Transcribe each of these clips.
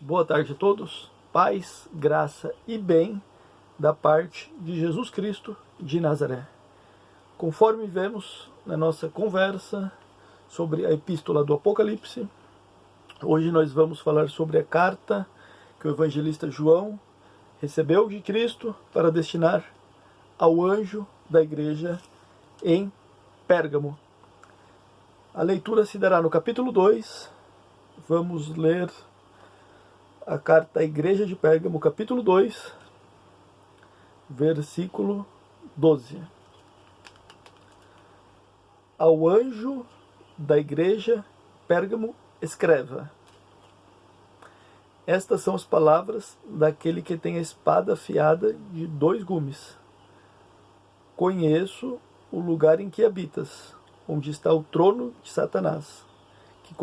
Boa tarde a todos. Paz, graça e bem da parte de Jesus Cristo de Nazaré. Conforme vemos na nossa conversa sobre a Epístola do Apocalipse, hoje nós vamos falar sobre a carta que o evangelista João recebeu de Cristo para destinar ao anjo da igreja em Pérgamo. A leitura se dará no capítulo 2. Vamos ler a carta à igreja de Pérgamo, capítulo 2, versículo 12. Ao anjo da igreja, Pérgamo, escreva: Estas são as palavras daquele que tem a espada afiada de 2 gumes. Conheço o lugar em que habitas, onde está o trono de Satanás, que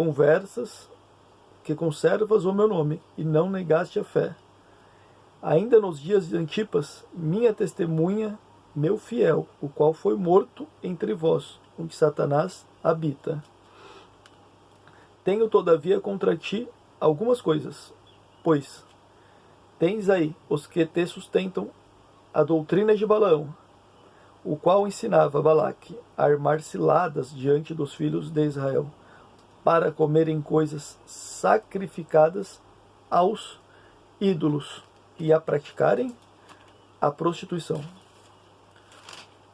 conservas o meu nome, e não negaste a fé. Ainda nos dias de Antipas, minha testemunha, meu fiel, o qual foi morto entre vós, onde Satanás habita. Tenho, todavia, contra ti algumas coisas, pois tens aí os que te sustentam a doutrina de Balaão, o qual ensinava Balaque a armar ciladas diante dos filhos de Israel, para comerem coisas sacrificadas aos ídolos e a praticarem a prostituição.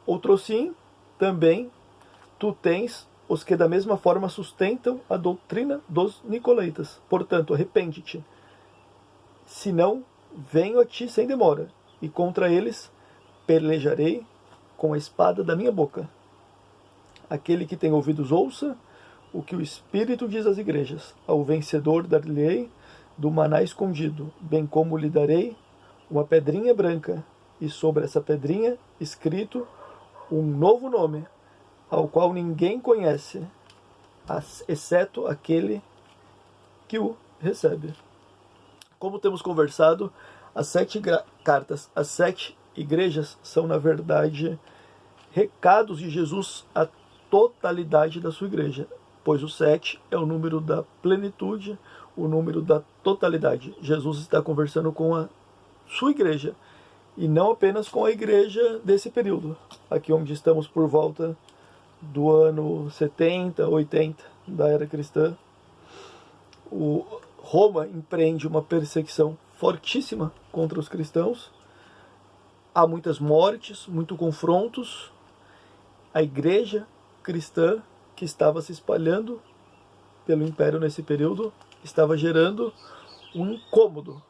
Outrosim, também, tu tens os que da mesma forma sustentam a doutrina dos nicolaítas. Portanto, arrepende-te, senão venho a ti sem demora, e contra eles pelejarei com a espada da minha boca. Aquele que tem ouvidos ouça o que o Espírito diz às igrejas. Ao vencedor dar-lhe-ei do maná escondido, bem como lhe darei uma pedrinha branca, e sobre essa pedrinha escrito um novo nome, ao qual ninguém conhece, exceto aquele que o recebe. Como temos conversado, as 7 cartas, as 7 igrejas são, na verdade, recados de Jesus à totalidade da sua igreja, pois o 7 é o número da plenitude, o número da totalidade. Jesus está conversando com a sua igreja, e não apenas com a igreja desse período, aqui onde estamos por volta do ano 70, 80 da era cristã. Roma empreende uma perseguição fortíssima contra os cristãos, há muitas mortes, muitos confrontos. A igreja cristã, que estava se espalhando pelo império nesse período, estava gerando um incômodo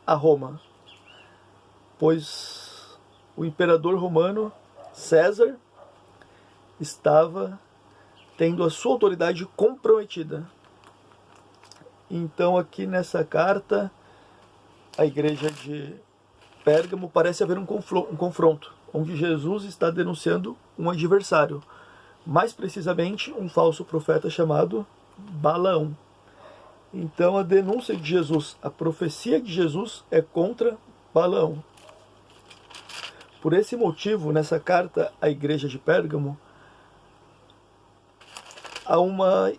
a Roma, pois o imperador romano César estava tendo a sua autoridade comprometida. Então, aqui nessa carta, a igreja de Pérgamo, parece haver um confronto, onde Jesus está denunciando um adversário, mais precisamente um falso profeta chamado Balaão. Então a denúncia de Jesus, a profecia de Jesus é contra Balaão. Por esse motivo, nessa carta à igreja de Pérgamo, há uma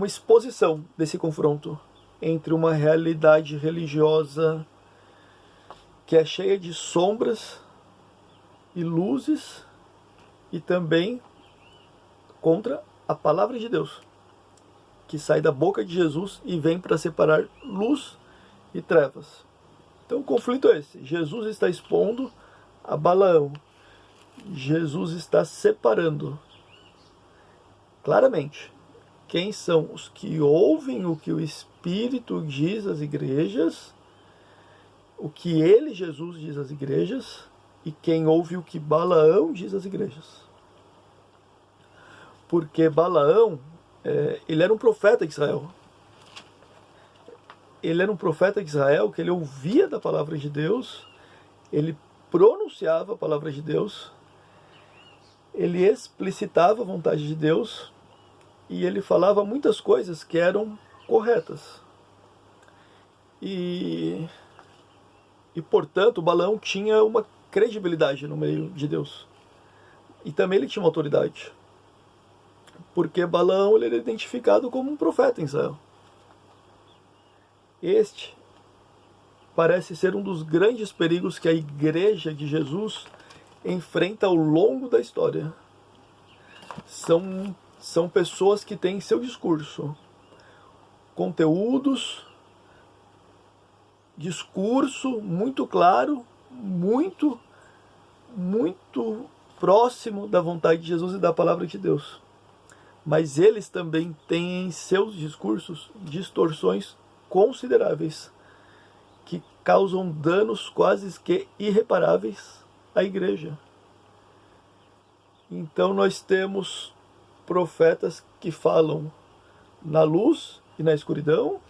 exposição desse confronto entre uma realidade religiosa que é cheia de sombras e luzes, e também contra a palavra de Deus, que sai da boca de Jesus e vem para separar luz e trevas. Então o conflito é esse. Jesus está expondo a Balaão. Jesus está separando claramente quem são os que ouvem o que o Espírito diz às igrejas, o que ele, Jesus, diz às igrejas, e quem ouve o que Balaão diz às igrejas. Porque Balaão, ele era um profeta de Israel. Ele era um profeta de Israel que ele ouvia da palavra de Deus, ele pronunciava a palavra de Deus, ele explicitava a vontade de Deus, e ele falava muitas coisas que eram corretas. E portanto, Balaão tinha uma credibilidade no meio de Deus. E também ele tinha uma autoridade, porque Balaão ele era identificado como um profeta em Israel. Este parece ser um dos grandes perigos que a Igreja de Jesus enfrenta ao longo da história. São pessoas que têm em seu discurso conteúdos, discurso muito claro, muito próximo da vontade de Jesus e da palavra de Deus. Mas eles também têm em seus discursos distorções consideráveis que causam danos quase que irreparáveis à igreja. Então nós temos profetas que falam na luz e na escuridão,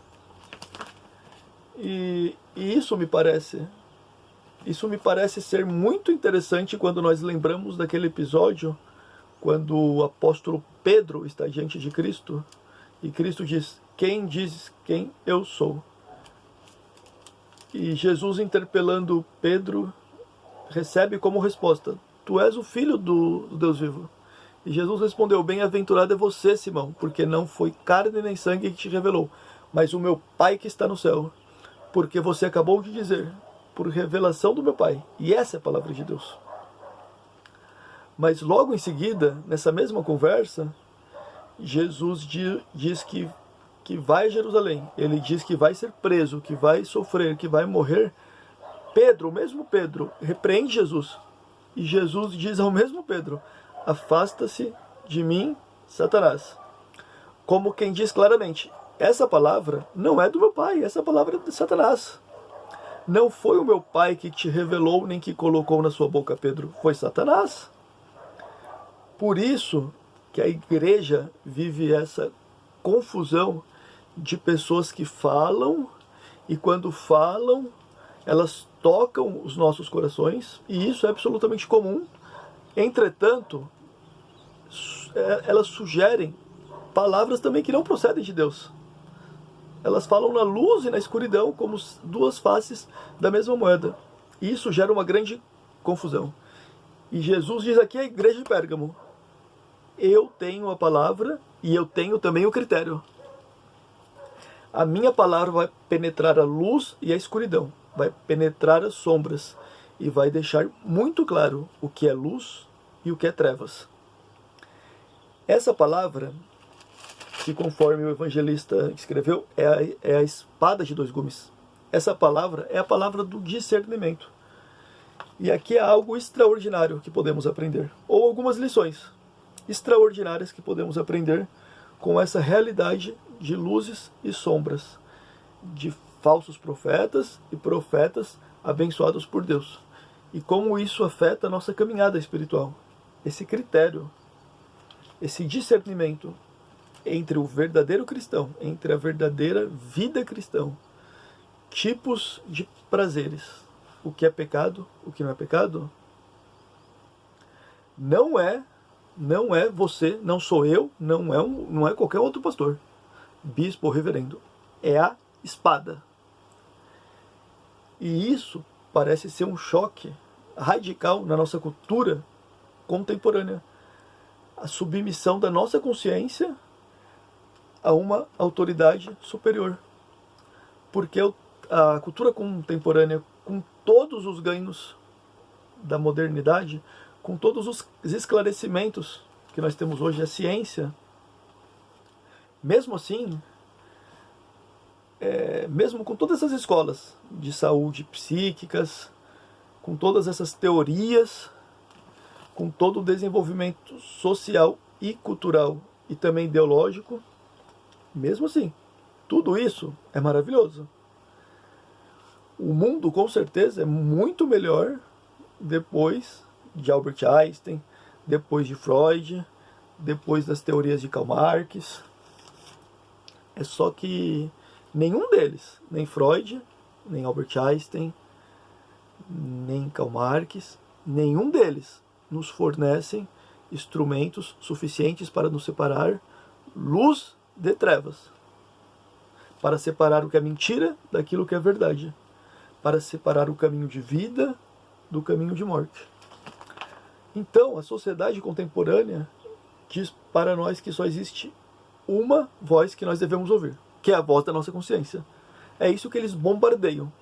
e isso me parece ser muito interessante quando nós lembramos daquele episódio quando o apóstolo Pedro está diante de Cristo e Cristo diz: quem diz quem eu sou? E Jesus, interpelando Pedro, recebe como resposta: tu és o filho do Deus vivo. E Jesus respondeu: bem-aventurado é você, Simão, porque não foi carne nem sangue que te revelou, mas o meu Pai que está no céu. Porque você acabou de dizer, por revelação do meu Pai. E essa é a palavra de Deus. Mas logo em seguida, nessa mesma conversa, Jesus diz que vai a Jerusalém. Ele diz que vai ser preso, que vai sofrer, que vai morrer. Pedro, o mesmo Pedro, repreende Jesus. E Jesus diz ao mesmo Pedro: afasta-se de mim, Satanás. Como quem diz claramente: essa palavra não é do meu Pai, essa palavra é de Satanás. Não foi o meu Pai que te revelou nem que colocou na sua boca, Pedro, foi Satanás. Por isso que a igreja vive essa confusão de pessoas que falam, e quando falam, elas tocam os nossos corações, e isso é absolutamente comum. Entretanto, elas sugerem palavras também que não procedem de Deus. Elas falam na luz e na escuridão como duas faces da mesma moeda. E isso gera uma grande confusão. E Jesus diz aqui à igreja de Pérgamo: eu tenho a palavra e eu tenho também o critério. A minha palavra vai penetrar a luz e a escuridão, vai penetrar as sombras e vai deixar muito claro o que é luz e o que é trevas. Essa palavra, que conforme o evangelista escreveu, é a espada de dois gumes. Essa palavra é a palavra do discernimento. E aqui há algo extraordinário que podemos aprender, ou algumas lições extraordinárias que podemos aprender com essa realidade de luzes e sombras, de falsos profetas e profetas abençoados por Deus. E como isso afeta a nossa caminhada espiritual. Esse critério, esse discernimento entre o verdadeiro cristão, entre a verdadeira vida cristã, tipos de prazeres, o que é pecado, o que não é pecado, não é você, não sou eu, não é qualquer outro pastor, bispo ou reverendo, é a espada. E isso parece ser um choque radical na nossa cultura contemporânea, a submissão da nossa consciência a uma autoridade superior. Porque a cultura contemporânea, com todos os ganhos da modernidade, com todos os esclarecimentos que nós temos hoje, a ciência, mesmo assim, mesmo com todas essas escolas de saúde psíquicas, com todas essas teorias, com todo o desenvolvimento social e cultural e também ideológico, mesmo assim, tudo isso é maravilhoso. O mundo, com certeza, é muito melhor depois de Albert Einstein, depois de Freud, depois das teorias de Karl Marx. É só que nenhum deles, nem Freud, nem Albert Einstein, nem Karl Marx, nenhum deles nos fornecem instrumentos suficientes para nos separar luz de trevas, para separar o que é mentira daquilo que é verdade, para separar o caminho de vida do caminho de morte. Então, a sociedade contemporânea diz para nós que só existe uma voz que nós devemos ouvir, que é a voz da nossa consciência. É isso que eles bombardeiam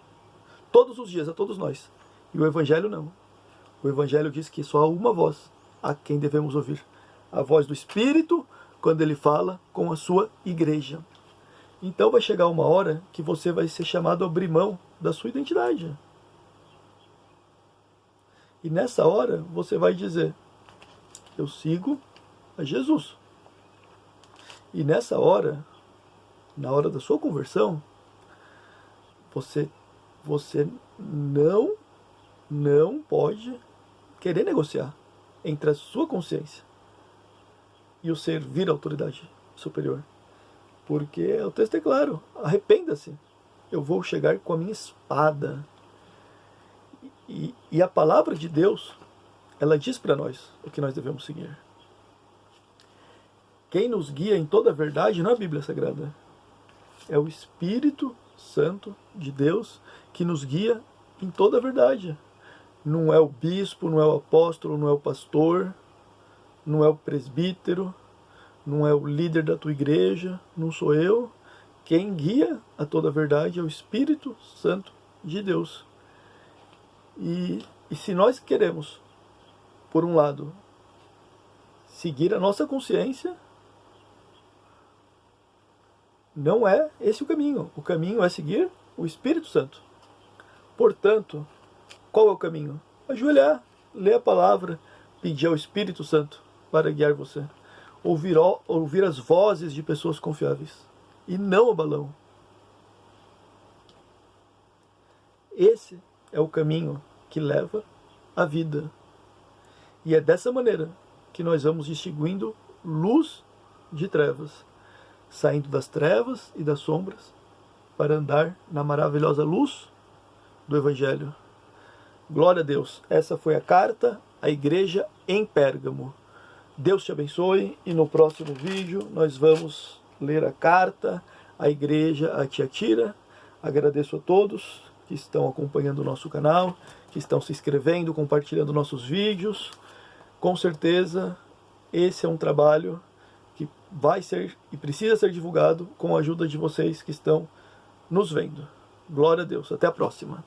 todos os dias, a todos nós. E o Evangelho não. O Evangelho diz que só há uma voz a quem devemos ouvir. A voz do Espírito, quando ele fala com a sua igreja. Então vai chegar uma hora que você vai ser chamado a abrir mão da sua identidade. E nessa hora você vai dizer: eu sigo a Jesus. E nessa hora, na hora da sua conversão, você não pode querer negociar entre a sua consciência e o servir à autoridade superior. Porque o texto é claro: arrependa-se, eu vou chegar com a minha espada. E a palavra de Deus, ela diz para nós o que nós devemos seguir. Quem nos guia em toda a verdade não é a Bíblia Sagrada. É o Espírito Santo de Deus que nos guia em toda a verdade. Não é o bispo, não é o apóstolo, não é o pastor, não é o presbítero, não é o líder da tua igreja, não sou eu. Quem guia a toda a verdade é o Espírito Santo de Deus. E se nós queremos, por um lado, seguir a nossa consciência, não é esse o caminho. O caminho é seguir o Espírito Santo. Portanto, qual é o caminho? Ajoelhar, ler a palavra, pedir ao Espírito Santo para guiar você. Ouvir as vozes de pessoas confiáveis. E não o balão. Esse é o caminho que leva à vida. E é dessa maneira que nós vamos distinguindo luz de trevas, saindo das trevas e das sombras para andar na maravilhosa luz do Evangelho. Glória a Deus. Essa foi a carta à igreja em Pérgamo. Deus te abençoe e no próximo vídeo nós vamos ler a carta à igreja a Tiatira. Agradeço a todos que estão acompanhando o nosso canal, que estão se inscrevendo, compartilhando nossos vídeos. Com certeza esse é um trabalho que vai ser e precisa ser divulgado com a ajuda de vocês que estão nos vendo. Glória a Deus. Até a próxima.